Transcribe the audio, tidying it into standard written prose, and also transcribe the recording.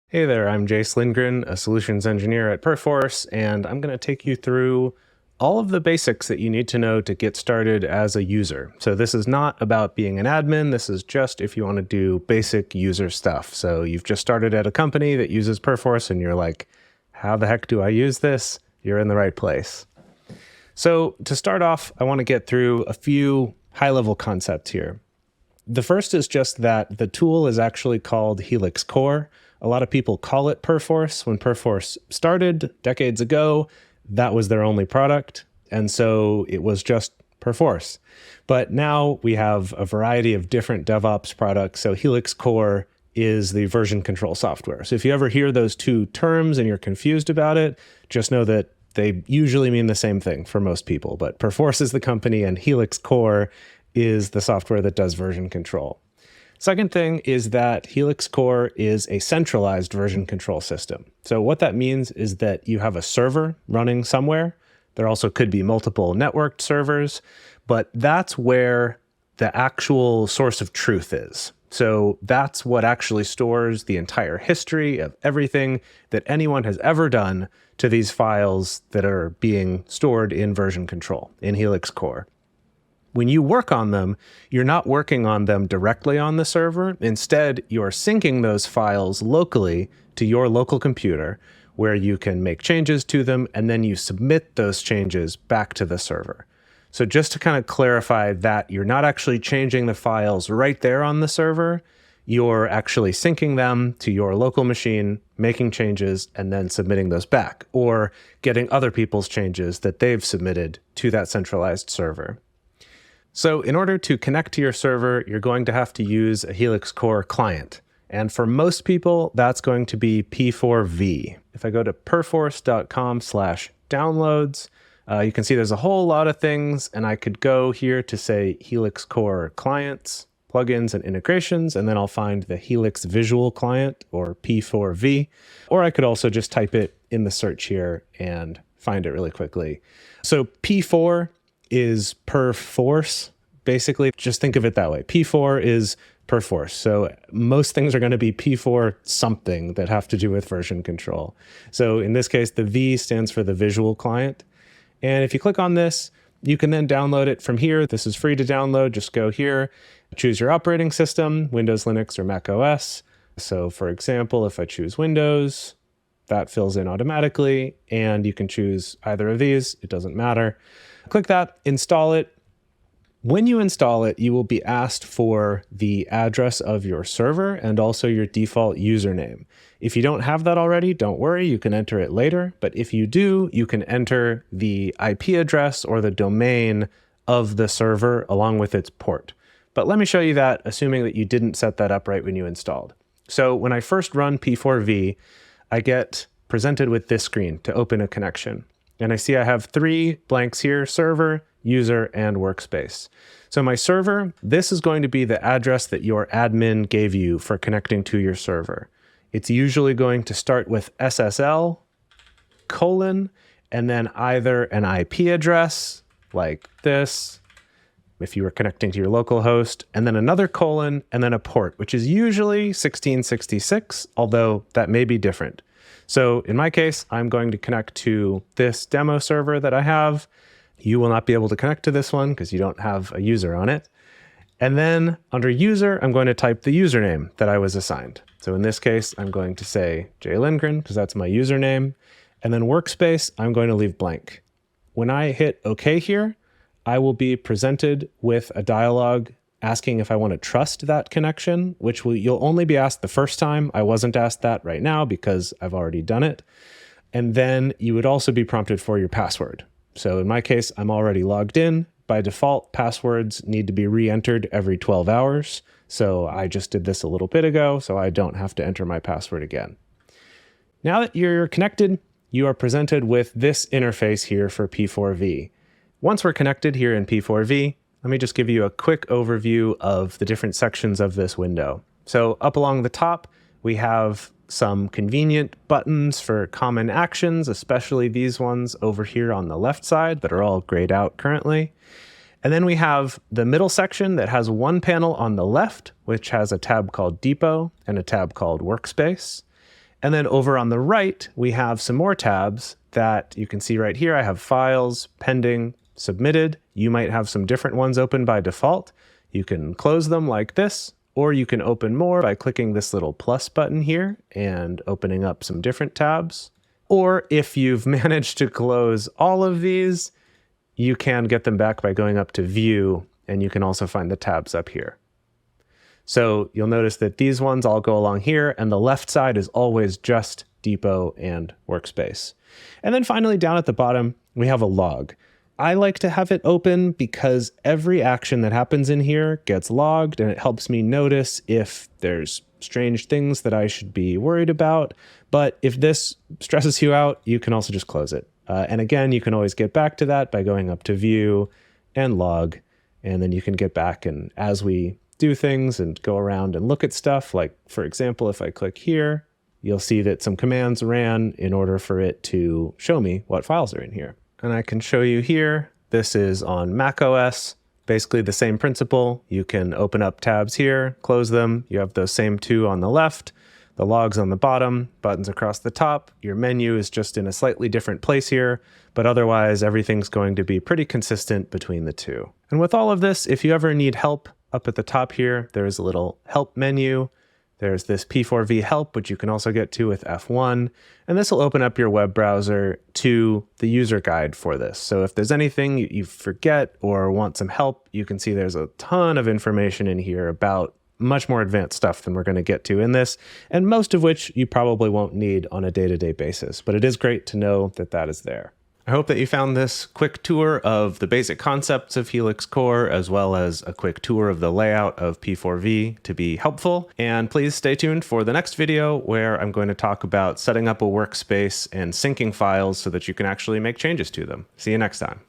Hey there, I'm Jase Lindgren, a solutions engineer at Perforce, and I'm going to take you through all of the basics that you need to know to get started as a user. So this is not about being an admin, this is just if you want to do basic user stuff. So you've just started at a company that uses Perforce and you're like, how the heck do I use this? You're in the right place. So to start off, I want to get through a few high-level concepts here. The first is just that the tool is actually called Helix Core. A lot of people call it Perforce. When Perforce started decades ago, that was their only product. And so it was just Perforce. But now we have a variety of different DevOps products. So Helix Core is the version control software. So if you ever hear those two terms and you're confused about it, just know that they usually mean the same thing for most people. But Perforce is the company and Helix Core is the software that does version control. Second thing is that Helix Core is a centralized version control system. So what that means is that you have a server running somewhere. There also could be multiple networked servers, but that's where the actual source of truth is. So that's what actually stores the entire history of everything that anyone has ever done to these files that are being stored in version control in Helix Core. When you work on them, you're not working on them directly on the server. Instead, you're syncing those files locally to your local computer where you can make changes to them, and then you submit those changes back to the server. So just to kind of clarify that you're not actually changing the files right there on the server, you're actually syncing them to your local machine, making changes, and then submitting those back, or getting other people's changes that they've submitted to that centralized server. So in order to connect to your server, you're going to have to use a Helix Core client. And for most people, that's going to be P4V. If I go to perforce.com/downloads, you can see there's a whole lot of things, and I could go here to say Helix Core clients, plugins, and integrations, and then I'll find the Helix Visual Client, or P4V, or I could also just type it in the search here and find it really quickly. So P4 is Perforce. Basically, just think of it that way. P4 is Perforce. So most things are going to be P4 something that have to do with version control. So in this case, the V stands for the visual client. And if you click on this, you can then download it from here. This is free to download. Just go here, choose your operating system, Windows, Linux, or macOS. So for example, if I choose Windows, that fills in automatically, and you can choose either of these. It doesn't matter. Click that, install it. When you install it, you will be asked for the address of your server and also your default username. If you don't have that already, don't worry, you can enter it later. But if you do, you can enter the IP address or the domain of the server along with its port. But let me show you that, assuming that you didn't set that up right when you installed. So when I first run P4V, I get presented with this screen to open a connection. And I see I have 3 blanks here: server, user, and workspace. So my server, this is going to be the address that your admin gave you for connecting to your server. It's usually going to start with SSL, and then either an IP address like this, if you were connecting to your local host, and then another colon, and then a port, which is usually 1666, although that may be different. So in my case, I'm going to connect to this demo server that I have. You will not be able to connect to this one because you don't have a user on it. And then under user, I'm going to type the username that I was assigned. So in this case, I'm going to say J Lindgren because that's my username. And then workspace, I'm going to leave blank. When I hit OK here, I will be presented with a dialog asking if I want to trust that connection, which you'll only be asked the first time. I wasn't asked that right now because I've already done it. And then you would also be prompted for your password. So in my case, I'm already logged in. By default, passwords need to be re-entered every 12 hours. So I just did this a little bit ago, so I don't have to enter my password again. Now that you're connected, you are presented with this interface here for P4V. Once we're connected here in P4V, let me just give you a quick overview of the different sections of this window. So up along the top, we have some convenient buttons for common actions, especially these ones over here on the left side that are all grayed out currently. And then we have the middle section that has one panel on the left, which has a tab called Depot and a tab called Workspace. And then over on the right, we have some more tabs that you can see right here. I have files, pending, submitted. You might have some different ones open by default. You can close them like this, or you can open more by clicking this little plus button here and opening up some different tabs. Or if you've managed to close all of these, you can get them back by going up to View, and you can also find the tabs up here. So you'll notice that these ones all go along here, and the left side is always just Depot and Workspace. And then finally, down at the bottom, we have a log. I like to have it open because every action that happens in here gets logged, and it helps me notice if there's strange things that I should be worried about. But if this stresses you out, you can also just close it. And again, you can always get back to that by going up to View and Log, and then you can get back. And as we do things and go around and look at stuff, like for example, if I click here, you'll see that some commands ran in order for it to show me what files are in here. And I can show you here, this is on macOS, basically the same principle. You can open up tabs here, close them. You have those same two on the left, the logs on the bottom, buttons across the top. Your menu is just in a slightly different place here, but otherwise everything's going to be pretty consistent between the two. And with all of this, if you ever need help, up at the top here, there's a little help menu. There's this P4V help, which you can also get to with F1. And this will open up your web browser to the user guide for this. So if there's anything you forget or want some help, you can see there's a ton of information in here about much more advanced stuff than we're going to get to in this, and most of which you probably won't need on a day-to-day basis. But it is great to know that that is there. I hope that you found this quick tour of the basic concepts of Helix Core, as well as a quick tour of the layout of P4V to be helpful. And please stay tuned for the next video where I'm going to talk about setting up a workspace and syncing files so that you can actually make changes to them. See you next time.